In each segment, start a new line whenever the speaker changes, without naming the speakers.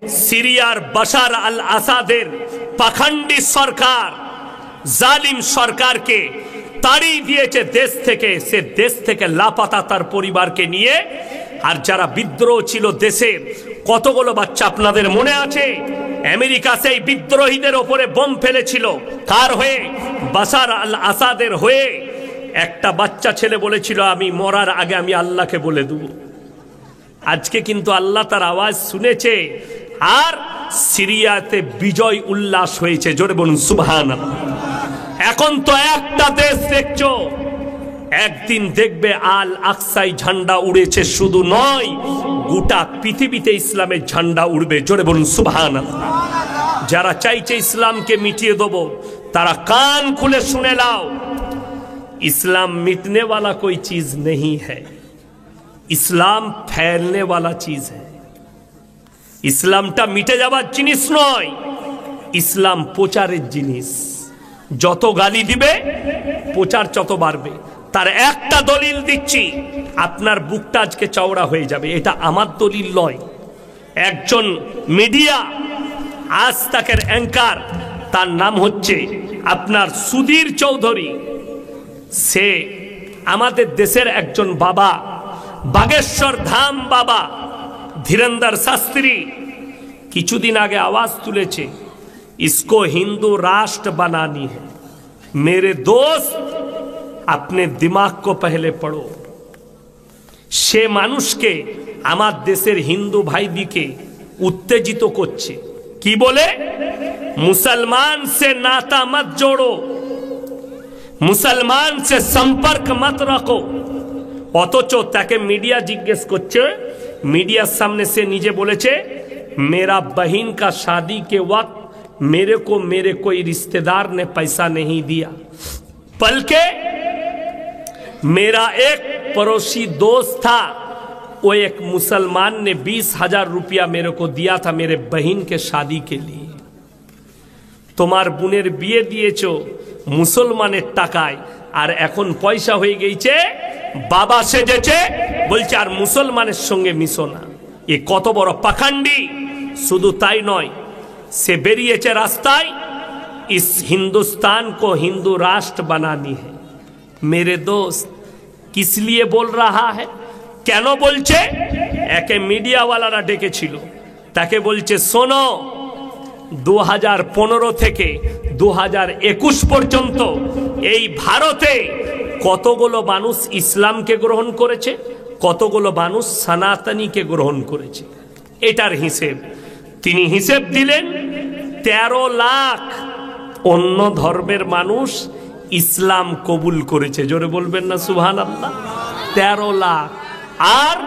সিরিয়ার বাশার আল আসাদের পাখান্ডি সরকার, জালিম সরকারকে তাড়িয়ে দিয়েছে দেশ থেকে। সে দেশ থেকে লাপাতা তার পরিবারকে নিয়ে। আর যারা বিদ্রোহ ছিল দেশে, কতগুলো বাচ্চা আপনাদের মনে আছে? আমেরিকা সেই বিদ্রোহীদের ওপরে বোম ফেলেছিল। কার হয়ে? বাশার আল আসাদের হয়ে। একটা বাচ্চা ছেলে বলেছিল, আমি মরার আগে আমি আল্লাহকে বলে দেব। আজকে কিন্তু আল্লাহ তার আওয়াজ শুনেছে, আর সিরিয়াতে বিজয় উল্লাস হয়েছে। জোরে বলুন সুবহানাল্লাহ। এখন তো একটা দেশ দেখছো, একদিন দেখবে আল আকসায় ঝান্ডা উড়েছে। শুধু নয়, গোটা পৃথিবীতে ইসলামের ঝান্ডা উড়বে। জোরে বলুন সুবহানাল্লাহ। যারা চাইছে ইসলামকে মিটিয়ে দেবো, তারা কান খুলে শুনে নাও, इस्लाम मिटने वाला कोई चीज नहीं है, इस्लाम फैलने वाला चीज है। इस्लामटा मिटे जाবার জিনিস নয়, ইসলাম প্রচারের জিনিস। যত গালি দিবে প্রচার তত বাড়বে। তার একটা দলিল দিচ্ছি, আপনার বুকটা আজকে চওড়া হয়ে যাবে। এটা আমার দলিল নয়, একজন মিডিয়া আজ তাকের অ্যাঙ্কার, তার নাম হচ্ছে আপনার সুধীর চৌধুরী। সে আমাদের দেশের একজন বাবা, বাগেশ্বর ধাম বাবা ধীরেন্দ্র শাস্ত্রী কিছুদিন আগে আওয়াজ তুলেছে, इसको हिंदू राष्ट्र बनानी है। मेरे दोस्त, अपने दिमाग को पहले पढ़ो। সে মানুষকে, আমার দেশের হিন্দু ভাইদিকে উত্তেজিত করছে। কি বলে? মুসলমান সে নাতা মত জোড়ো, মুসলমান সে সম্পর্ক মত রাখো। অথচ তাকে মিডিয়া জিজ্ঞেস করছে, মিডিয়ার সামনে সে নিজে বলেছে, मेरा बहन का शादी के वक्त मेरे को मेरे कोई रिश्तेदार ने पैसा नहीं दिया, बल्कि मेरा एक पड़ोसी दोस्त था, वो एक मुसलमान ने 20,000 रुपया मेरे को दिया था मेरे बहन के शादी के लिए। তোমার বোনের বিয়ে দিয়েছো মুসলমানের টাকায়, আর এখন পয়সা হয়ে গেছে, বাবা সেজেছে, বলছে আর মুসলমানের সঙ্গে মিশো না। এ কত বড় পাখান্ডি! শুধু তাই নয়, से बेरिएचे रास्ताয়, इस हिंदुस्तान को हिंदू राष्ट्र बनानी है। मेरे दोस्त, किस लिए बोल रहा है? কেন বলছে? একে মিডিয়া ওয়ালারা ডেকেছিল, তাকে বলছে, শোনো, 2015 থেকে 2021 পর্যন্ত এই ভারতে কতগুলো মানুষ ইসলামকে গ্রহণ করেছে, কতগুলো মানুষ সনাতনীকে গ্রহণ করেছে। এটার হিসেব তিনি হিসেব দিলেন। 13 লাখ অন্য ধর্মের মানুষ ইসলাম কবুল করেছে। জোরে বলবেন না সুবহানাল্লাহ? 13 লাখ। আর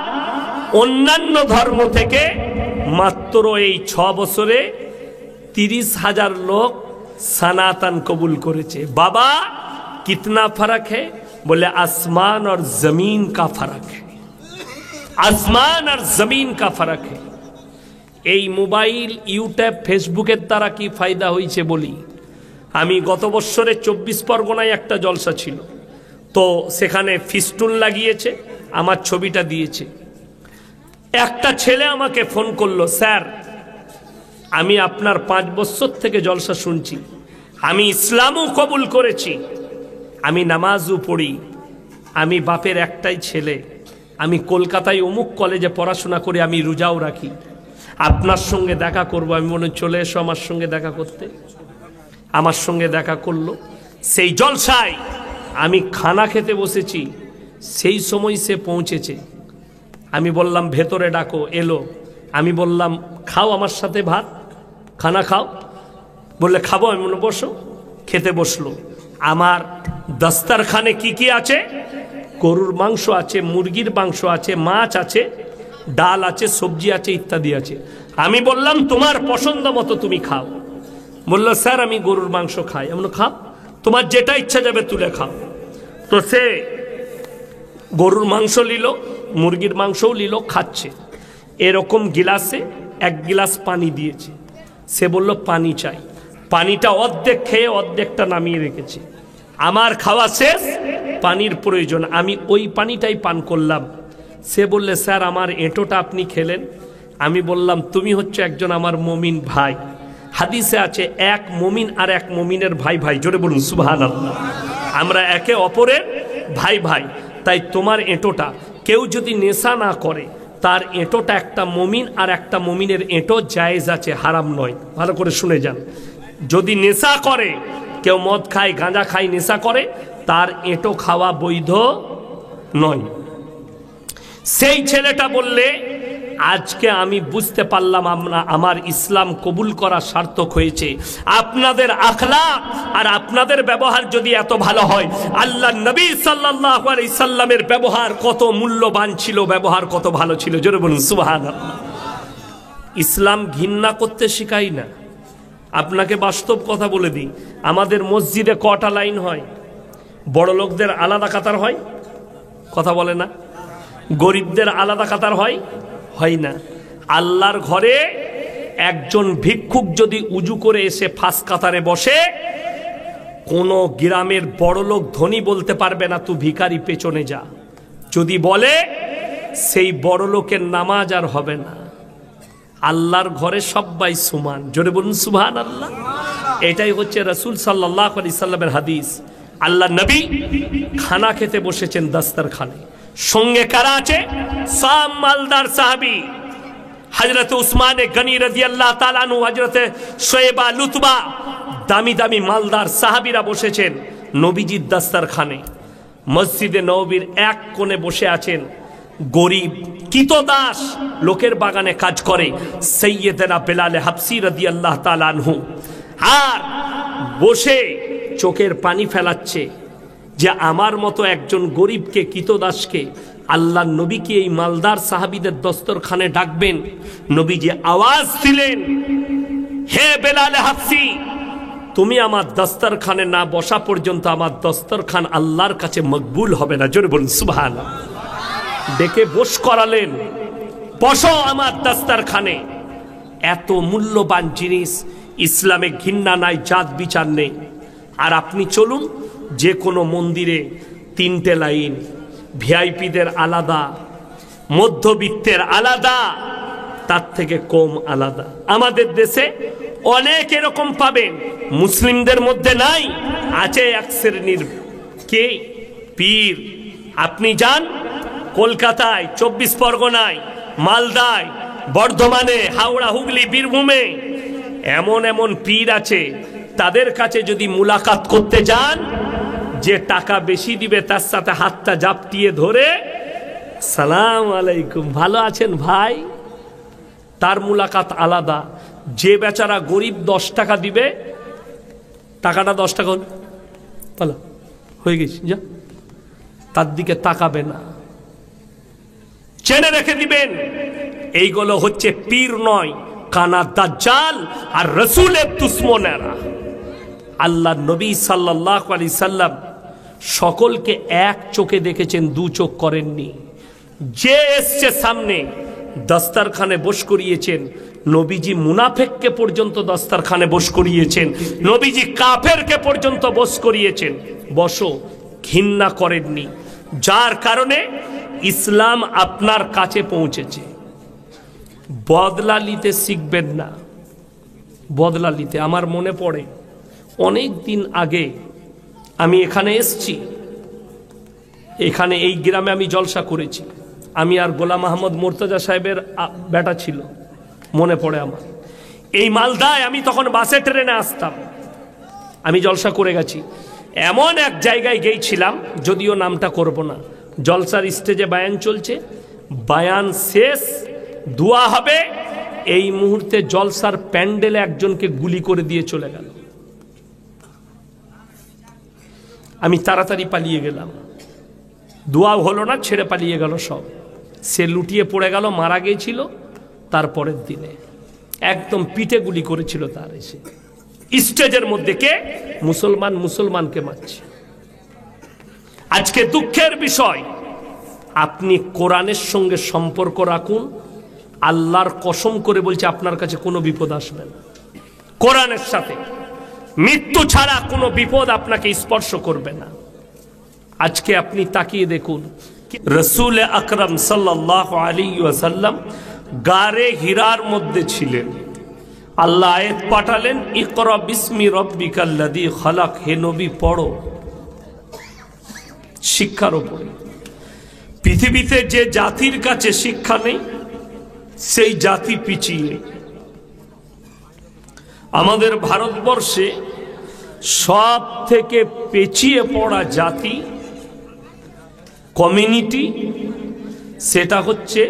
অন্যান্য ধর্ম থেকে মাত্র এই 6 বছরে 30,000 লোক সনাতন কবুল করেছে। বাবা, कितना फर्क है? बोले आसमान और जमीन का फर्क है, आसमान और जमीन का फर्क है। এই মোবাইল, ইউটিউব, ফেসবুকের দ্বারা কি ফায়দা হয়েছে বলি। আমি গত বছরে 24 পরগনায় একটা জলসা ছিল, তো সেখানে ফিস্টুন লাগিয়েছে, আমার ছবিটা দিয়েছে। একটা ছেলে আমাকে ফোন করলো, স্যার আমি আপনার 5 বছর থেকে জলসা শুনছি, আমি ইসলামও কবুল করেছি, আমি নামাজও পড়ি, আমি বাপের একটাই ছেলে, আমি কলকাতায় অমুক কলেজে পড়াশোনা করে আমি রোজাও রাখি, আপনার সঙ্গে দেখা করব। আমি মনে চলে এসো আমার সঙ্গে দেখা করতে। আমার সঙ্গে দেখা করলো। সেই জলসায় আমি খানা খেতে বসেছি, সেই সময় সে পৌঁছেছে। আমি বললাম ভেতরে ডাকো, এলো। আমি বললাম খাও আমার সাথে ভাত, খানা খাও। বললে খাবো। আমি বললাম বসো। খেতে বসলো। আমার দস্তরখানে কি কি আছে? গরুর মাংস আছে, মুরগির মাংস আছে, মাছ আছে, ডাল আছে, সবজি আছে, ইত্যাদি আছে। আমি বললাম তোমার পছন্দ মতো তুমি খাও। বলল স্যার আমি গরুর মাংস খাই। আমি বললাম খাও, তোমার যেটা ইচ্ছা যাবে তুলে খাও। তো সে গরুর মাংস নিল, মুরগির মাংসও নিল, খাচ্ছে। এরকম গিলাসে 1 গিলাস পানি দিয়েছে। সে বলল পানি চাই। পানিটা অর্ধেক খেয়ে অর্ধেকটা নামিয়ে রেখেছে। আমার খাওয়া শেষ, পানির প্রয়োজন, আমি ওই পানিটাই পান করলাম। সে বললে স্যার আমার এঁটোটা আপনি খেলেন। আমি বললাম তুমি হচ্ছে একজন আমার মুমিন ভাই। হাদিসে আছে এক মুমিন আর এক মুমিনের ভাই ভাই, জোরে বলুন সুবহানাল্লাহ। আমরা একে অপরের ভাই ভাই। তাই তোমার এঁটোটা কেউ যদি নেশা না করে, তার এঁটোটা একটা মুমিন আর একটা মুমিনের এঁটো জায়েজ আছে, হারাম নয়। ভালো করে শুনে যান। যদি নেশা করে, কেউ মদ খায়, গাঁজা খায়, নেশা করে, তার এঁটো খাওয়া বৈধ নয়। সেই ছেলেটা বললে আজকে আমি বুঝতে পারলাম আমার ইসলাম কবুল করা সার্থক হয়েছে। আপনাদের আখলাক আর আপনাদের ব্যবহার যদি এত ভালো হয়, আল্লাহ নবী সাল্লাল্লাহু আলাইহি সাল্লামের ব্যবহার কত মূল্যবান ছিল, ব্যবহার কত ভালো ছিল, জোরে বলুন সুবহানাল্লাহ। ইসলাম ঘৃণা করতে শেখাই না। আপনাকে বাস্তব কথা বলে দিই, আমাদের মসজিদে কটা লাইন হয়? বড় লোকদের আলাদা কাতার হয়, কথা বলে না? গরিবদের আলাদা কাতার হয়, হয় না। আল্লাহর ঘরে একজন ভিক্ষুক যদি উজু করে এসে ফাঁস কাতারে বসে, কোন গ্রামের বড় লোক ধনী বলতে পারবে না তুই ভিখারি পেছনে যা। যদি বলে, সেই বড় লোকের নামাজ আর হবে না। আল্লাহর ঘরে সবাই সমান, জোরে বলুন সুবহানাল্লাহ। এটাই হচ্ছে রাসূল সাল্লাল্লাহু আলাইহি সাল্লামের হাদিস। আল্লাহ নবী খানা খেতে বসেছেন দস্তরখানে, সঙ্গে কারা আছে? সাম মালদার সাহাবী, হযরত উসমান গনি রাদিয়াল্লাহু তাআলা আনহু, হযরত শুয়েবা, লুতবা, দামি দামি মালদার সাহাবীরা বসেছেন নবীজির দস্তরখানে। মসজিদে নববীর এক কোণে বসে আছেন গরিব কিতদাস, লোকের বাগানে কাজ করে, সাইয়্যিদনা বেলাল হাবসি রাদিয়াল্লাহু তাআলা আনহু। আর বসে চোখের পানি ফেলাচ্ছে যে আমার মতো একজন গরিবকে, কিতদাসকে আল্লাহ নবীকে এই মালদার সাহাবীদের দস্তরখানে ডাকবেন। নবীজি আওয়াজ দিলেন, হে বেলাল হাবসি, তুমি আমার দস্তরখানে না বসা পর্যন্ত আমার দস্তরখান আল্লাহর কাছে মকবুল হবে না, জোরে বলুন সুবহানাল্লাহ। ডেকে বস করালেন, বসো আমার দস্তরখানে। এত মূল্যবান জিনিস, ইসলামে ঘৃণা নাই, জাত বিচার নেই। আর আপনি চলুন যে কোনো মন্দিরে 3টে লাইন, ভিআইপিদের আলাদা, মধ্যবিত্তের আলাদা, তার থেকে কম আলাদা। আমাদের দেশে অনেক এরকম পাবেন, মুসলিমদের মধ্যে নাই, আছে এক শ্রেণীর কে পীর। আপনি যান কলকাতায়, 24 পরগনায়, মালদায়, বর্ধমানে, হাওড়া, হুগলি, বীরভূমে এমন এমন পীর আছে, তাদের কাছে যদি মুলাকাত করতে যান, যে টাকা বেশি দিবে তার সাথে হাতটা জাপটিয়ে ধরে সালাম আলাইকুম, ভালো আছেন ভাই, তার মুলাকাত আলাদা। যে বেচারা গরিব 10 টাকা দিবে, টাকাটা 10 টাকা হল, বলো হয়ে গেছি যা, তার দিকে তাকাবে না, চেনে রেখে দিবেন। এইগুলো হচ্ছে পীর নয়, কানা দাজ্জাল আর রাসূলের দুশমনেরা। আল্লাহ নবী সাল্লাল্লাহু আলাইহি সাল্লাম সকলকে এক চোখে দেখেছেন, 2 চোখ করেননি। যে এসছে সামনে দস্তরখানে বস করিয়েছেন, নবীজি মুনাফেককে পর্যন্ত দস্তরখানে বস করিয়েছেন, নবীজি কাফেরকে পর্যন্ত বস করিয়েছেন। বসো, ঘৃণা করেননি, যার কারণে ইসলাম আপনার কাছে পৌঁছেছে। বদলা নিতে শিখবেন না, বদলা নিতে। আমার মনে পড়ে অনেক দিন আগে আমি এখানে এসছি, এখানে এই গ্রামে আমি জলসা করেছি। আমি আর গোলাম আহমদ মুর্তজা সাহেবের বেটা ছিল, মনে পড়ে আমার। এই মালদায় আমি তখন বাসে ট্রেনে আসতাম, আমি জলসা করে গেছি। এমন এক জায়গায় গিয়েছিলাম, যদিও নামটা করব না, জলসার স্টেজে বায়ান চলছে, বায়ান শেষ, দোয়া হবে, এই মুহূর্তে জলসার প্যান্ডেলে একজনকে গুলি করে দিয়ে চলে গেল। আমি তাড়াতাড়ি পালিয়ে গেলাম, দোয়া হলো না, ছেড়ে পালিয়ে গেল সব। সে লুটিয়ে পড়ে গেল, মারা গিয়েছিল। তারপরের দিনে একদম পিঠে গুলি করেছিল তার, এসে স্টেজের মধ্যে। কে? মুসলমান মুসলমানকে মারছে। আজকে দুঃখের বিষয়, আপনি কোরআনের সঙ্গে সম্পর্ক রাখুন, আল্লাহর কসম করে বলছে আপনার কাছে কোনো বিপদ আসবে না। কোরআনের সাথে মৃত্যু ছাড়া কোনো বিপদ আপনাকে স্পর্শ করবে না। আজকে আপনি তাকিয়ে দেখুন, রাসূল আকরাম সাল্লাল্লাহু আলাইহি ওয়াসাল্লাম গারে হীরার মধ্যে ছিলেন। আল্লাহ আয়াত পাঠালেন, ইকরা বিসমি রব্বিকাল্লাযী খালাক, হে নবী পড়ো। শিক্ষার উপরে পৃথিবীতে যে জাতির কাছে শিক্ষা নেই সেই জাতি পিছিয়ে। আমাদের ভারতবর্ষে সব থেকে পিছিয়ে পড়া জাতি, কমিউনিটি, সেটা হচ্ছে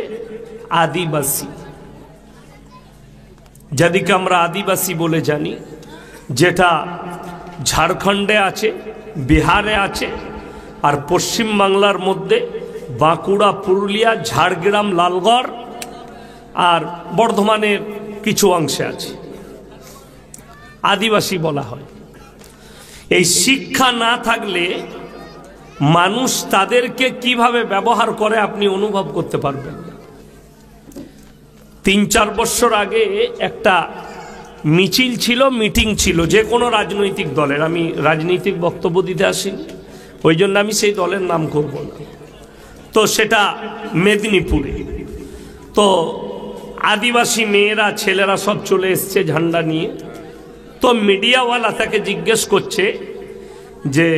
আদিবাসী, যাদেরকে আমরা আদিবাসী বলে জানি, যেটা ঝাড়খণ্ডে আছে, বিহারে আছে, আর পশ্চিম বাংলার মধ্যে বাঁকুড়া, পুরুলিয়া, ঝাড়গ্রাম, লালগড় আর বর্ধমানের কিছু অংশে আছে, আদিবাসী বলা হয়। এই শিক্ষা না থাকলে মানুষ তাদেরকে কিভাবে ব্যবহার করে আপনি অনুভব করতে পারবেন। 3-4 বছর আগে একটা মিছিল ছিল, মিটিং ছিল যে কোনো রাজনৈতিক দলের। আমি রাজনৈতিক বক্তব্য দিতে আসিনি, ওই জন্য আমি সেই দলের নাম করব না। তো সেটা মেদিনীপুরে। তো আদিবাসী মেয়েরা, ছেলেরা সব চলে এসছে ঝান্ডা নিয়ে। তো মিডিয়াওয়ালা তাকে জিজ্ঞেস করছে যে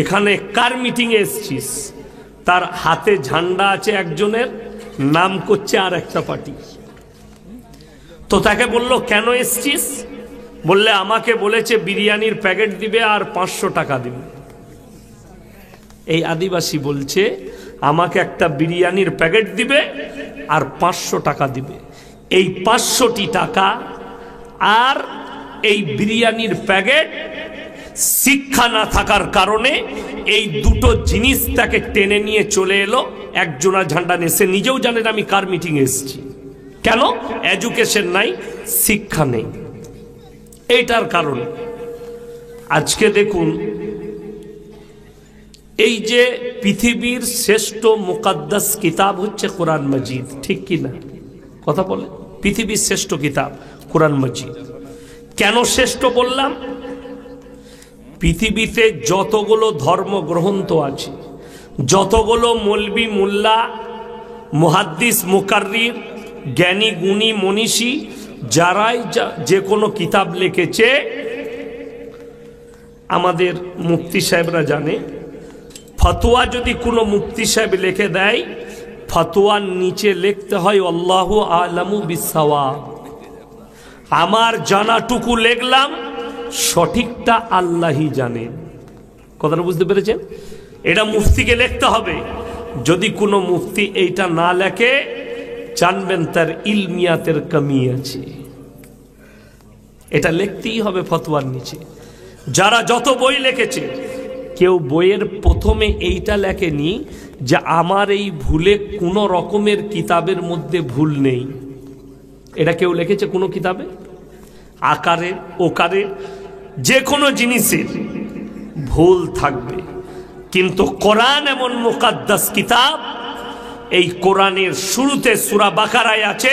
এখানে কার মিটিংয়ে এসছিস? তার হাতে ঝান্ডা আছে একজনের, নাম করছে আর একটা পার্টি। তো তাকে বলল, কেন এসছিস? বললে, আমাকে বলেছে বিরিয়ানির প্যাকেট দিবে আর 500 টাকা দিবে। এই আদিবাসী বলছে, আমাকে একটা বিরিয়ানির প্যাকেট দিবে আর 500 টাকা দিবে। এই 500টি টাকা আর এই বিরিয়ানির প্যাকেট শিক্ষা না থাকার কারণে এই দুটো জিনিস তাকে টেনে নিয়ে চলে এলো একজোড়া ঝান্ডা নিয়ে। সে নিজেও জানেন আমি কার মিটিং এসেছি। কেন? এডুকেশন নাই, শিক্ষা নেই। এইটার কারণে আজকে দেখুন, এই যে পৃথিবীর শ্রেষ্ঠ মুকাদ্দাস কিতাব হচ্ছে কোরআন মজিদ, ঠিক কি না? কথা বলে, পৃথিবীর শ্রেষ্ঠ কিতাব কোরআন মজিদ। কেন শ্রেষ্ঠ বললাম? পৃথিবীতে যতগুলো ধর্মগ্রন্থ আছে, যতগুলো মৌলবি, মোল্লা, মুহাদ্দিস, মুকাররির, জ্ঞানী, গুণী, মনীষী যারাই যে কোনো কিতাব লিখেছে, আমাদের মুফতি সাহেবরা জানে, ফতোয়া যদি কোনো মুফতি সাহেব লিখে দেয়, ফতোয়ার নিচে লিখতে হয় আল্লাহু আ'লামু বিসসাওয়াব। আমার জানাটুকু লিখলাম, সঠিকটা আল্লাহই জানেন। কথাটা বুঝতে পেরেছেন? এটা মুফতিকে লিখতে হবে। যদি কোনো মুফতি এইটা না লেখে, জানবেন তার ইলমিয়াতের কমি আছে। এটা লিখতেই হবে ফতোয়ার নিচে। যারা যত বই লিখেছে, কেউ বইয়ের প্রথমে এইটা লেখেনি যে আমার এই ভুলে কোনো রকমের কিতাবের মধ্যে ভুল নেই। এটা কেউ লিখেছে কোনো কিতাবে? আকারে, ওকারে, যে কোনো জিনিসের ভুল থাকবে। কিন্তু কোরআন এমন মুকাদ্দাস কিতাব, এই কোরআনের শুরুতে সূরা বাকারায় আছে,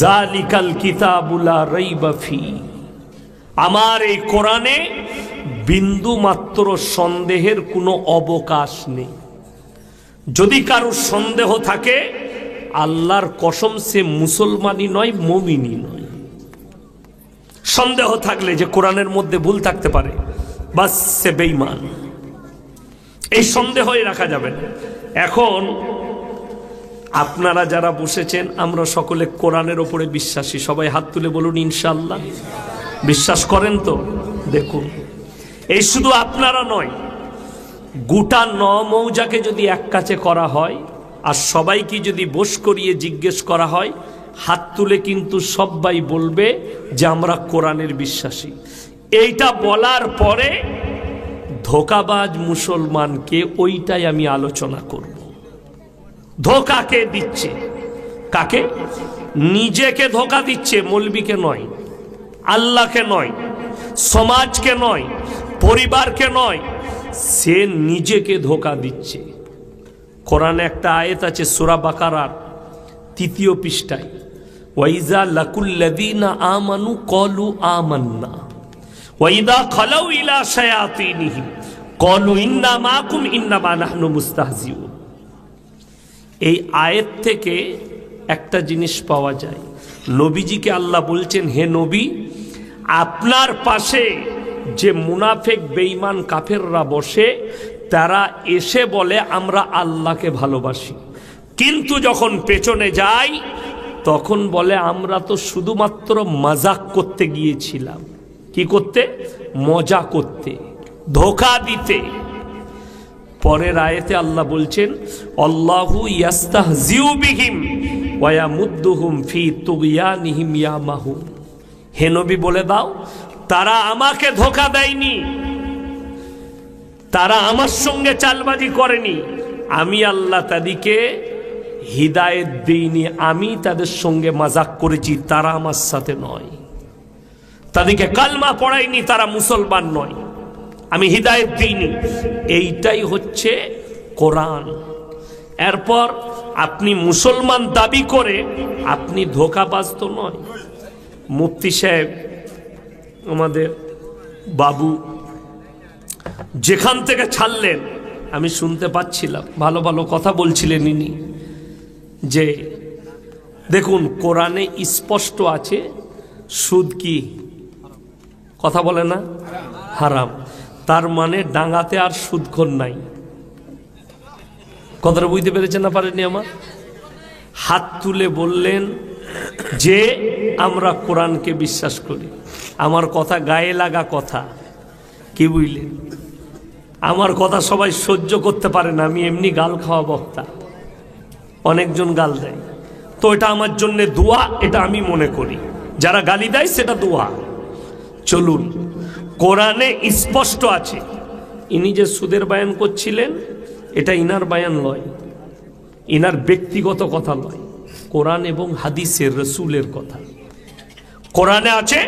জালিকাল কিতাবুল লা রাইবা ফি। আমার এই কোরআনে বিন্দু মাত্র সন্দেহের কোনো অবকাশ নেই। যদি কারো সন্দেহ থাকে, আল্লাহর কসম সে মুসলমানই নয়, মুমিনই নয়। সন্দেহ থাকলে যে কোরআনের মধ্যে ভুল থাকতে পারে, বাস সে বেঈমান। এই সন্দেহই রাখা যাবে না। এখন আপনারা যারা বসেছেন, আমরা সকলে কোরআনের ওপরে বিশ্বাসী। সবাই হাত তুলে বলুন ইনশাআল্লাহ। বিশ্বাস করেন তো? দেখুন, এই শুধু আপনারা নয়, গোটা 9 মৌজাকে যদি এক কাছে করা হয় আর সবাইকে যদি বস করিয়ে জিজ্ঞেস করা হয়, হাত তুলে কিন্তু সবাই বলবে যে আমরা কোরআনের বিশ্বাসী। এইটা বলার পরে ধোকাবাজ মুসলমানকে ওইটাই আমি আলোচনা করব। ধোকা কে দিচ্ছে? কাকে? নিজেকে ধোকা দিচ্ছে, মৌলবীকে নয়, আল্লাহকে নয়, সমাজকে নয়, পরিবারকে নয়, সে নিজেকে ধোকা দিচ্ছে। কোরআনে একটা আয়াত আছে সূরা বাকারার 3 পৃষ্ঠায়, ওয়াইজা লাকুল্লাযীনা আমানু ক্বালু আমান্না ওয়াইদা খালাউ ইলা শায়াতিনিহিম ক্বালু ইন্না মাকুম ইন্নামা নাহনু মুস্তাহজিউন। এই আয়াত থেকে একটা জিনিস পাওয়া যায়, নবীজিকে আল্লাহ বলছেন, হে নবী, আপনার পাশে যে মুনাফেক বেঈমান কাফেররা বসে, তারা এসে বলে আমরা আল্লাহকে ভালোবাসি, কিন্তু যখন পেছনে যাই তখন বলে আমরা তো শুধুমাত্র মজাক করতে গিয়েছিলাম। কি করতে? মজা করতে, ধোঁকা দিতে। পরের আয়াতে আল্লাহ বলছেন, আল্লাহু ইয়াস্তাহজিউ বিহিম ওয়া ইয়ামুদ্দুহুম ফি তুগয়ানিহিম ইয়ামাহুন। হে নবী বলে দাও, তারা আমাকে ধোঁকা দেয়নি, তারা আমার সঙ্গে চালবাজি করেনি, আমি আল্লাহ তাদেরকে হিদায়েত দিইনি, আমি তাদের সঙ্গে মাজাক করেছি, তারা আমার সাথে নয়। তাদেরকে কালমা পড়াইনি, তারা মুসলমান নয়, আমি হিদায়েত দিইনি। এইটাই হচ্ছে কোরআন। এরপর আপনি মুসলমান দাবি করে আপনি ধোঁকাবাজ তো নয়। মুফতি সাহেব আমাদের বাবু যেখান থেকে ছাড়লেন আমি শুনতে পাচ্ছিলাম, ভালো ভালো কথা বলছিলেন ইনি, যে দেখুন কোরআনে স্পষ্ট আছে সুদ কি, কথা বলে না, হারাম। তার মানে ডাঙ্গাতে আর সুদখোর নাই। কথাটা বুঝতে পেরেছেন না পারেননি? আমার হাত তুলে বললেন যে আমরা কোরআনকে বিশ্বাস করি। আমার কথা গায়ে লাগা কথা, কি বুঝলেন? আমার কথা সবাই সহ্য করতে পারে না, আমি এমনি গাল খাওয়া বক্তা, অনেকজন গাল দেয়, তো এটা আমার জন্য দোয়া, এটা আমি মনে করি। যারা গালি দেয় সেটা দোয়া। চলুন, কোরআনে স্পষ্ট আছে। ইনি যে সুদের বয়ান করছিলেন এটা ইনার বয়ান নয়, ইনার ব্যক্তিগত কথা নয়, কোরআন এবং হাদিসের রাসূলের কথা। কোরআনে আছে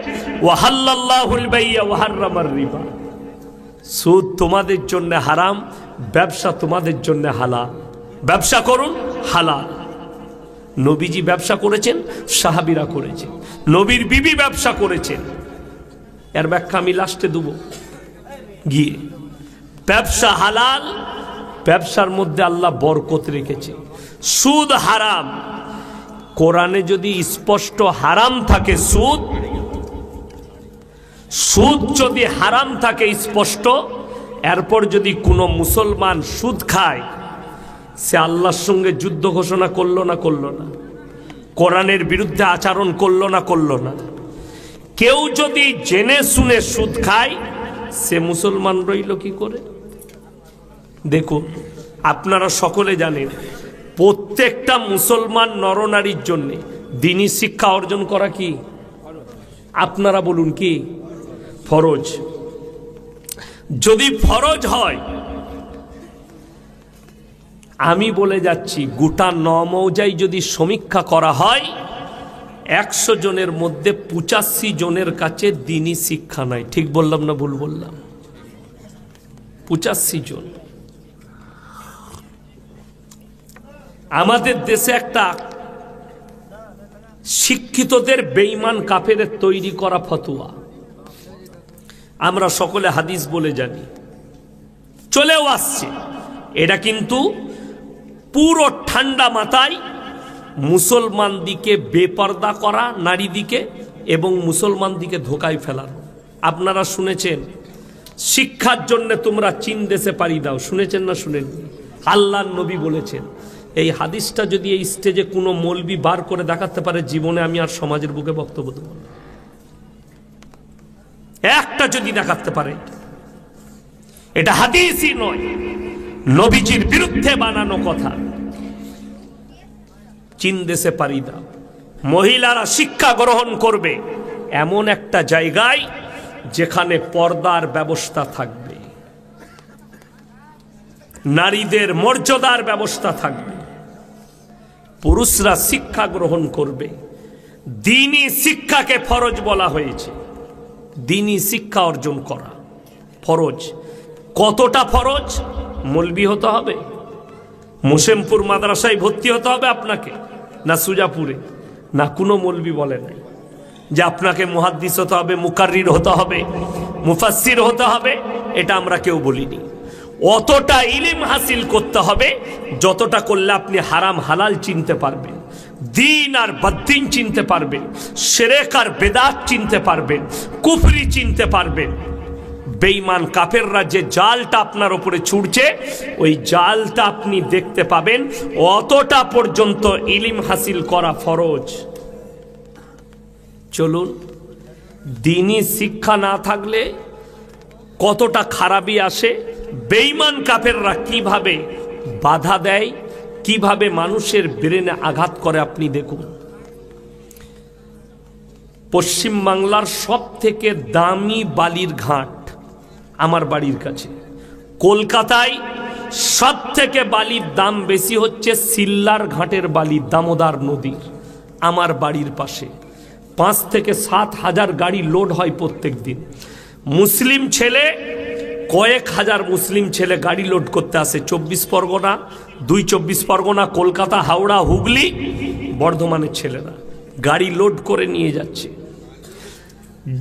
ওয়াহাল্লাল্লাহুল বাইয়া ওয়া হাররামার রিবা, সুদ তোমাদের জন্য হারাম, ব্যবসা তোমাদের জন্য হালাল, ব্যবসা করুন হালাল। নবীজি ব্যবসা করেছেন, সাহাবীরা করেছেন, নবীর বিবি ব্যবসা করেছেন। এর ব্যাখ্যা আমি লাস্টে দেব গিয়ে। ব্যবসা হালাল, ব্যবসার মধ্যে আল্লাহ বরকত রেখেছে। সুদ হারাম, কোরআনে যদি স্পষ্ট হারাম থাকে, সুদ যদি হারাম থাকে স্পষ্ট, এরপর যদি কোনো মুসলমান সুদ খায়, সে আল্লাহর সঙ্গে যুদ্ধ ঘোষণা করলো না করলো না, কোরআনের বিরুদ্ধে আচরণ করলো না করলো না। কেউ যদি জেনে শুনে সুদ খায়, সে মুসলমান রইল কি করে? দেখুন, আপনারা সকলে জানেন প্রত্যেকটা মুসলমান নরনারীর জন্য দ্বীনি শিক্ষা অর্জন করা কি, আপনারা বলুন কি ফরজ? যদি ফরজ হয়, আমি বলে যাচ্ছি গোটা নমৌজায় যদি সমীক্ষা করা হয়, 100 জনের মধ্যে 85 জনের কাছে দ্বীনি শিক্ষা নাই। ঠিক বললাম না ভুল বললাম? 85 জন। আমাদের দেশে একটা শিক্ষিতদের বেঈমান কাফেরের তৈরি করা ফতোয়া, আমরা সকলে হাদিস বলে জানি, চলেও আসছে। এটা কিন্তু পুরো ঠান্ডা মাথায় মুসলমান দিকে বেপর্দা করা, নারী দিকে এবং মুসলমান দিকে ধোকায় ফেলানো। আপনারা শুনেছেন শিক্ষার জন্য তোমরা চীন দেশে পাড়ি দাও, শুনেছেন না শুনেননি? আল্লাহর নবী বলেছেন। এই হাদিসটা যদি এই স্টেজে কোনো মৌলবি বার করে দেখাতে পারে, জীবনে আমি আর সমাজের বুকে বক্তব্য দেব না। একটা যদি দেখাতে পারে, এটা হাদিসই নয়, নবীজির বিরুদ্ধে বানানো কথা। চীন দেশে পাড়ি দাও, মহিলারা শিক্ষা গ্রহণ করবে এমন একটা জায়গায় যেখানে পর্দার ব্যবস্থা থাকবে, নারীদের মর্যাদার ব্যবস্থা থাকবে, পুরুষরা শিক্ষা গ্রহণ করবে। দ্বীনি শিক্ষাকে ফরজ বলা হয়েছে। দ্বীনি শিক্ষা অর্জন করা ফরজ। কতটা ফরজ? মৌলবি হতে হবে? মুসেমপুর মাদ্রাসায় ভর্তি হতে হবে আপনাকে, না সুজাপুরে? না, কোনো মৌলবি বলে নাই যে আপনাকে মুহাদ্দিস হতে হবে, মুকাররির হতে হবে, মুফাসসির হতে হবে। এটা আমরা কেউ বলিনি। অতটা ইলম হাসিল করতে হবে যতটা করলে আপনি হারাম হালাল চিনতে পারবেন। দিন আর বদ্দিন চিনতে পারবেন, শিরক আর বেদাত চিনতে পারবেন, কুফরি চিনতে পারবেন। বেঈমান কাফেররা যে জালটা আপনার উপরে ছুড়ছে, ওই জালটা আপনি দেখতে পাবেন। অতটা পর্যন্ত ইলম হাসিল করা ফরজ। চলুন, দ্বীনি শিক্ষা না থাকলে কতটা খারাপই আসে। বেঈমান কাফেররা কিভাবে বাধা দেয়, কিভাবে মানুষের ব্রেনে আঘাত করে আপনি দেখুন। পশ্চিম বাংলার সব থেকে দামি বালির ঘাট আমার বাড়ির কাছে। কলকাতায় সব থেকে বালির দাম বেশি হচ্ছে সিল্লার ঘাটের বালি, দামোদর নদীর। আমার বাড়ির পাশে 5 থেকে 7 হাজার গাড়ি লোড হয় প্রত্যেক দিন। মুসলিম ছেলে, কয়েক হাজার মুসলিম ছেলে গাড়ি লোড করতে আসে। 24 পরগনা, 24 পরগনা, কলকাতা, হাওড়া, হুগলি, বর্ধমানের ছেলেরা গাড়ি লোড করে নিয়ে যাচ্ছে।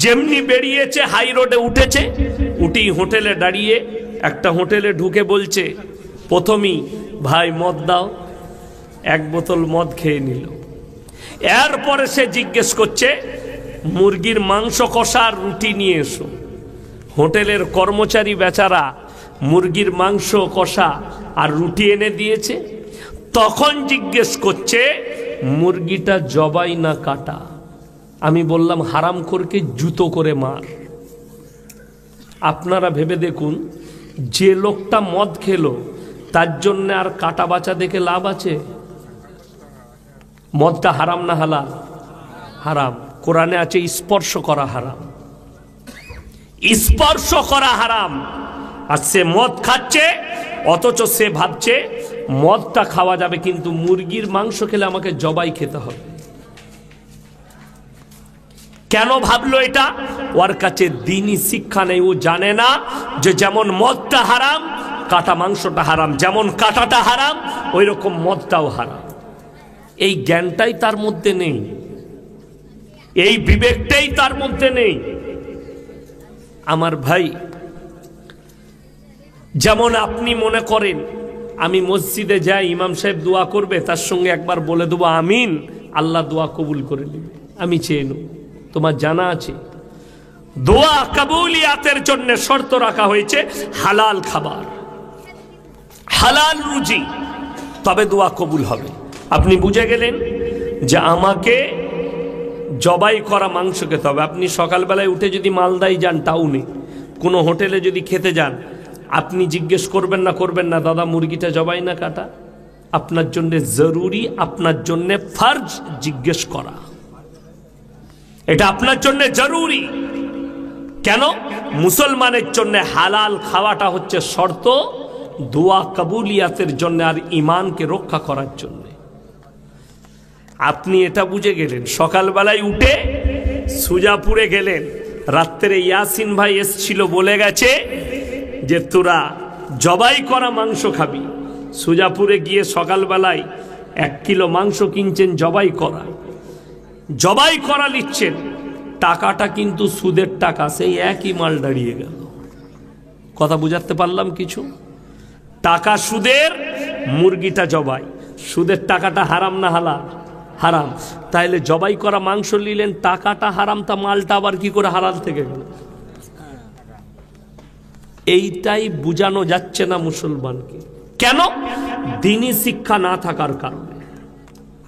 যেমনি বেরিয়েছে হাই রোডে উঠেছে, উঠি হোটেলে দাঁড়িয়ে, একটা হোটেলে ঢুকে বলছে প্রথমেই, ভাই মদ দাও। 1 বোতল মদ খেয়ে নিল। এরপরে সে জিজ্ঞেস করছে মুরগির মাংস কষা আর রুটি নিয়ে এসো। হোটেলের কর্মচারী বেচারা মুরগির মাংস কষা আর রুটি এনে দিয়েছে। তখন জিজ্ঞেস করছে মুরগিটা জবাই না কাটা। আমি বললাম হারামখোরকে জুতো করে মার। আপনারা ভেবে দেখুন, যে লোকটা মদ খেলো তার জন্য আর কাটা বাঁচা দেখে লাভ আছে? মদটা হারাম না হালাল? হারাম। কোরআনে আছে স্পর্শ করা হারাম, স্পর্শ করা হারাম। আর সে মদ খাচ্ছে, অথচ সে ভাবছে মদটা খাওয়া যাবে, কিন্তু মুরগির মাংস খেলে আমাকে জবাই খেতে হবে। কেন ভাবলো এটা? ওর কাছে দ্বীনি শিক্ষা নেই। ও জানে না যে যেমন মদটা হারাম, কাটা মাংসটা হারাম, যেমন কাটাটা হারাম, ওই রকম মদটাও হারাম। এই জ্ঞানটাই তার মধ্যে নেই, এই বিবেকটাই তার মধ্যে নেই। আমার ভাই, যেমন আপনি মনে করেন আমি মসজিদে যাই, ইমাম সাহেব দোয়া করবে, তার সঙ্গে একবার বলে দেবো আমিন, আল্লাহ দোয়া কবুল করে নেবে, আমি চেয়ে নেব। তোমার জানা আছে দোয়া কবুলিয়াতের জন্য শর্ত রাখা হয়েছে হালাল খাবার, হালাল রুজি, তবে দোয়া কবুল হবে। আপনি বুঝে গেলেন যে আমাকে জবাই করা মাংস খেতে হবে। আপনি সকালবেলায় উঠে যদি মালদায় যান, টাউনে কোনো হোটেলে যদি খেতে যান, আপনি জিজ্ঞেস করবেন না দাদা মুরগিটা জবাই না কাটা? আপনার জন্য জরুরি, আপনার জন্য ফরজ জিজ্ঞেস করা। এটা আপনার জন্য জরুরি। কেন? মুসলমানের জন্য হালাল খাওয়াটা হচ্ছে শর্ত, দোয়া কবুলিয়াতের জন্য আর ঈমানকে রক্ষা করার জন্য। আপনি এটা বুঝে গেলেন। সকালবেলায় উঠে সুজাপুরে গেলেন, রাত্রে ইয়াসিন ভাই এসছিল, বলে গেছে যে তোরা জবাই করা মাংস খাবি। সুজাপুরে গিয়ে সকালবেলায় 1 কিলো মাংস কিনছেন জবাই করা নিচ্ছেন। টাকাটা কিন্তু সুদের টাকা, সেই একই মাল দাঁড়িয়ে গেল। কথা বুঝাতে পারলাম কিছু? টাকা সুদের, মুরগিটা জবাই। সুদের টাকাটা হারাম না হালাল? হারাম। তাইলে জবাই করা মাংস নিলেন, টাকাটা হারাম, তা মালটা আবার কি করে হালাল থেকে গেল? এইটাই বুঝানো যাচ্ছে না মুসলমানকে। কেন? দ্বীনি শিক্ষা না থাকার কারণে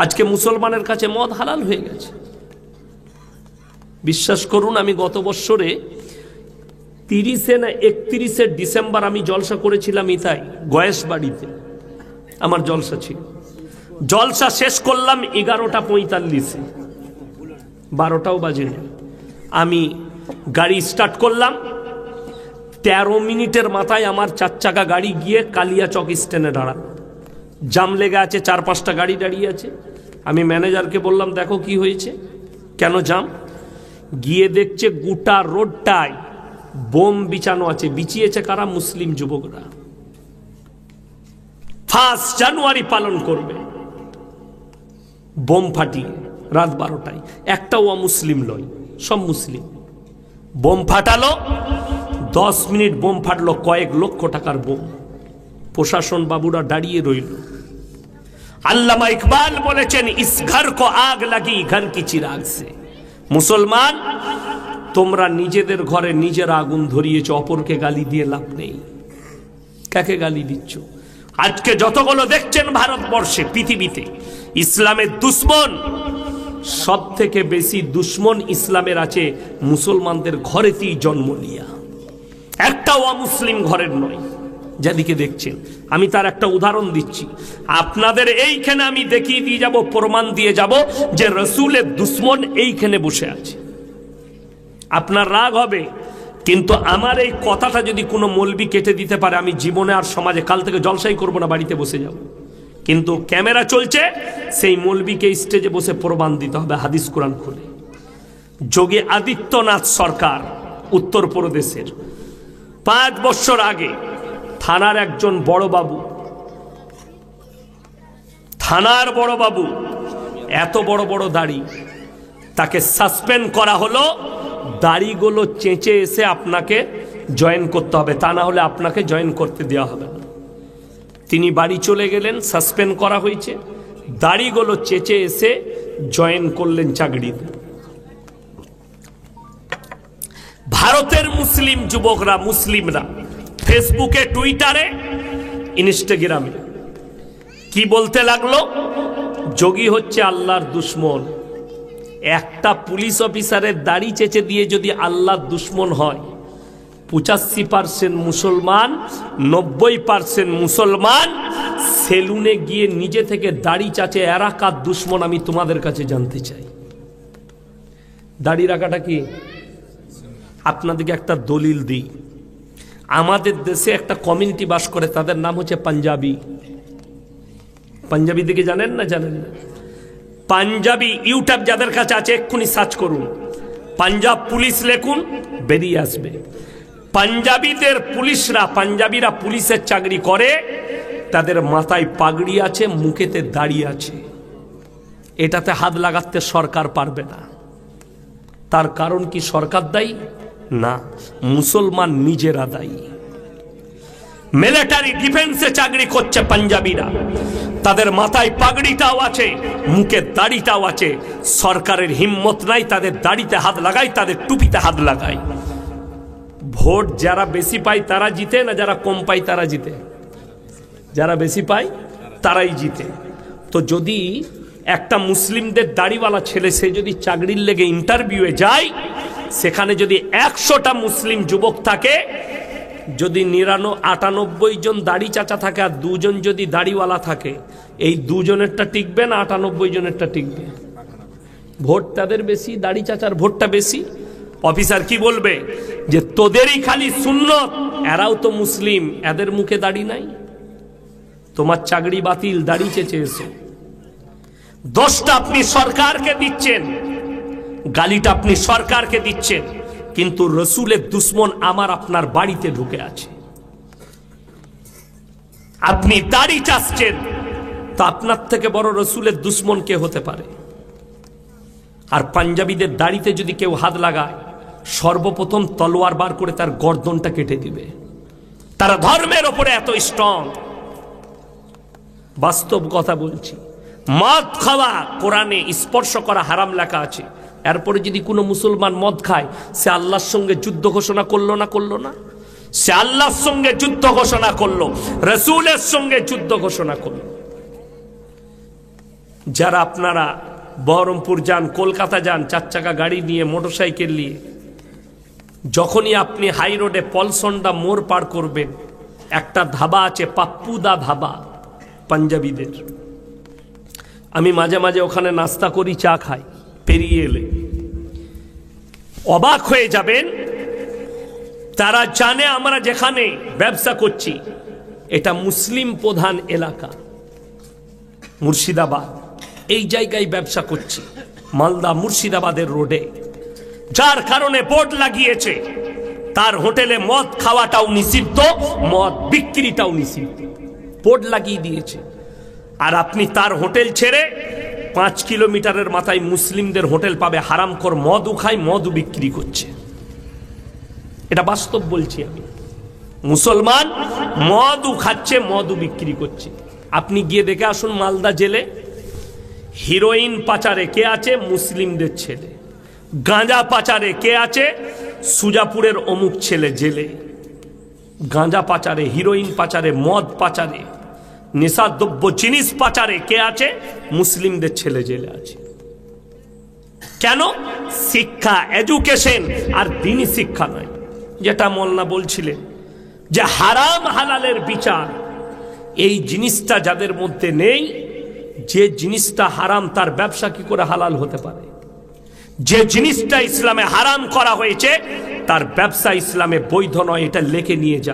আজকে মুসলমানের কাছে মদ হালাল হয়ে গেছে। বিশ্বাস করুন, আমি গত বছরে 30 না 31 ডিসেম্বর আমি জলসা করেছিলাম ইতাই গয়েশ বাড়িতে। আমার জলসা ছিল। জলসা শেষ করলাম 11:45, 12টাও বাজেনি। আমি গাড়ি স্টার্ট করলাম, 13 মিনিটের মাথায় আমার 4 চাকা গাড়ি গিয়ে কালিয়াচক স্ট্যান্ডে দাঁড়ালো। জাম লেগে আছে, 4-5টা গাড়ি দাঁড়িয়ে আছে। আমি ম্যানেজারকে বললাম দেখো কি হয়েছে, কেন জাম? গিয়ে দেখছে গোটা রোডটায় বোম বিছানো আছে। বিছিয়েছে কারা? মুসলিম যুবকরা। 1 জানুয়ারি পালন করবে, বোম ফাটিয়ে রাত 12টায়। একটাও অমুসলিম নয়, সব মুসলিম। বোম ফাটালো, 10 মিনিট বোম ফাটলো, কয়েক লক্ষ টাকার বোম। প্রশাসন বাবুরা দাঁড়িয়ে রইল। আল্লামা ইকবাল বলেছেন, ইস ঘর কো আগ লাগি ঘর কি চিরাগ সে। মুসলমান, তোমরা নিজেদের ঘরে নিজের আগুন ধরিয়েছ, অপরকে গালি দিয়ে লাভ নেই। কাকে গালি দিচ্ছ? আজকে যতগুলো দেখছেন ভারতবর্ষে, পৃথিবীতে, ইসলামের দুশ্মন, সব থেকে বেশি দুশ্মন ইসলামের আছে মুসলমানদের ঘরেতেই জন্ম নিয়া, একটাও অমুসলিম ঘরের নয়। যেদিকে দেখছেন, আমি তার একটা উদাহরণ দিচ্ছি আপনাদের। এইখানে আমি দেখিয়ে দিয়ে যাব, প্রমাণ দিয়ে যাব যে রসুলের দুশ্মন এইখানে বসে আছে। আপনার রাগ হবে, কিন্তু আমার এই কথাটা যদি কোনো মৌলবি কেটে দিতে পারে, আমি জীবনে আর সমাজে কাল থেকে জলসাই করব না, বাড়িতে বসে যাব। কিন্তু ক্যামেরা চলছে, সেই মৌলবিকে স্টেজে বসে প্রমাণ দিতে হবে হাদিস কোরআন খুলে। যোগী আদিত্যনাথ সরকার উত্তরপ্রদেশের 5 বছর আগে থানার একজন বড় বাবু, থানার বড় বাবু, এত বড় বড় দাড়ি, তাকে সাসপেন্ড করা হলো। দাড়িগুলো চেঁচে এসে আপনাকে জয়েন করতে হবে, তা না হলে আপনাকে জয়েন করতে দেওয়া হবে না। তিনি বাড়ি চলে গেলেন, সাসপেন্ড করা হয়েছে। দাড়িগুলো চেঁচে এসে জয়েন করলেন চাকরিতে। ভারতের মুসলিম যুবকরা, মুসলিমরা ফেসবুকে, টুইটারে, ইনস্টাগ্রামে কি বলতে লাগলো? যোগী হচ্ছে আল্লাহর দুশ্মন। একটা পুলিশ অফিসারের দাড়ি চেঁচে দিয়ে যদি আল্লাহর দুশ্মন হয়, 85% মুসলমান, 90% মুসলমান সেলুনে গিয়ে নিজে থেকে দাড়ি চাচে, এরা কার দুশ্মন আমি তোমাদের কাছে জানতে চাই। দাড়ি রাখাটা কি? আপনাদেরকে একটা দলিল দিই। আমাদের দেশে একটা কমিউনিটি বাস করে, তাদের নাম হচ্ছে পাঞ্জাবি। পাঞ্জাবি দিকে জানেন না? জানেন না? পাঞ্জাবি ইউটিউব যাদের কাছে আছে এক্ষুনি সার্চ করুন, পাঞ্জাব পুলিশ লেখুন, বেরিয়ে আসবে। পাঞ্জাবিদের পুলিশরা, পাঞ্জাবিরা পুলিশের চাকরি করে, তাদের মাথায় পাগড়ি আছে, মুখেতে দাড়ি আছে। এটাতে হাত লাগাতে সরকার পারবে না। তার কারণ কি সরকার দায়ী? না, মুসলমান নিজেরা দায়ী। মিলিটারি ডিফেন্সে চাকরি করছে পাঞ্জাবিরা, তাদের মাথায় পাগড়িটাও আছে, মুখে দাড়িটাও আছে। সরকারের হিম্মত নাই তাদের দাড়িতে হাত লাগায়, তাদের টুপিতে হাত লাগায়। ভোট যারা বেশি পায় তারা জিতে, না যারা কম পায় তারা জিতে? যারা বেশি পায় তারাই জিতে। তো যদি একটা মুসলিমদের দাড়িওয়ালা ছেলে, সে যদি চাকরির লেগে ইন্টারভিউয়ে যায়, সেখানে যদি 100টা মুসলিম যুবক থাকে, যদি 98 জন দাড়ি চাচা থাকে আর 2 জন যদি দাড়িওয়ালা থাকে, এই 2 জনেরটা টিকবে না 98 জনেরটা টিকবে? ভোট তাদের বেশি, দাড়ি চাচার ভোটটা বেশি। অফিসার কি বলবে? যে তোদেরই খালি সুন্নত, এরাও তো মুসলিম, এদের মুখে দাড়ি নাই, তোমার চাকরি বাতিল, দাড়ি চেঁচে এসো। দোষটা আপনি সরকারকে দিচ্ছেন, গালিটা আপনি সরকারকে দিচ্ছেন, কিন্তু রসুলের দুশ্মন আমার আপনার বাড়িতে ঢুকে আছে। আপনি দাড়ি চাচ্ছেন, তো আপনার থেকে বড় রসুলের দুশ্মন কে হতে পারে? আর পাঞ্জাবিদের দাড়িতে যদি কেউ হাত লাগায়, সর্বপ্রথম তলোয়ার বার করে তার গর্দনটা কেটে দিবে। তারা ধর্মের ওপরে এত স্ট্রং। বাস্তব কথা বলছি। মদ খাওয়া কোরআনে স্পর্শ করা হারাম লেখা আছে, এরপরে যদি কোনো মুসলমান মদ খায়, সে আল্লাহর সঙ্গে যুদ্ধ ঘোষণা করলো না? করলো না? সে আল্লাহর সঙ্গে যুদ্ধ ঘোষণা করলো, রসুলের সঙ্গে যুদ্ধ ঘোষণা করলো। যারা আপনারা বহরমপুর যান, কলকাতা যান, 4 চাকা গাড়ি নিয়ে, মোটরসাইকেল নিয়ে, যখনই আপনি হাই রোডে পলসন্ডা মোড় পার করবেন, একটা ধাবা আছে, পাপ্পুদা ধাবা, পাঞ্জাবিদের। আমি মাঝে মাঝে ওখানে নাস্তা করি, চা খাই। পেরিয়ে এলে অবাক হয়ে যাবেন, তারা জানে আমরা যেখানে ব্যবসা করছি এটা মুসলিম প্রধান এলাকা, মুর্শিদাবাদ। এই জায়গায় ব্যবসা করছি, মালদা মুর্শিদাবাদের রোডে। যার কারণে বোর্ড লাগিয়েছে তার হোটেলে মদ খাওয়াটাও নিষিদ্ধ, মদ বিক্রিটাও নিষিদ্ধ, বোর্ড লাগিয়ে দিয়েছে। আর আপনি তার হোটেল ছেড়ে 5 কিলোমিটারের মাথায় মুসলিমদের হোটেল পাবে, হারামখোর মদও খায়, মদও বিক্রি করছে। এটা বাস্তব বলছি আমি। মুসলমান মদও খাচ্ছে, মদও বিক্রি করছে। আপনি গিয়ে দেখে আসুন মালদা জেলে হিরোইন পাচারে কে আছে? মুসলিমদের ছেলে। গাঁজা পাচারে কে আছে? সুজাপুরের অমুক ছেলে জেলে। গাঁজা পাচারে, হিরোইন পাচারে, মদ পাচারে, নেশাদ্রব্য জিনিস পাচারে কে আছে? মুসলিমদের ছেলে জেলে আছে। কেন? শিক্ষা, এডুকেশন আর দ্বীনি শিক্ষা নয়। যেটা মোল্লা বলছিলেন যে হারাম হালালের বিচার, এই জিনিসটা যাদের মধ্যে নেই, যে জিনিসটা হারাম তার ব্যবসা কি করে হালাল হতে পারে? যে জিনিসটা ইসলামে হারাম করা হয়েছে তার ব্যবসা ইসলামে বৈধ নয়, এটা লেখে নিয়ে যা।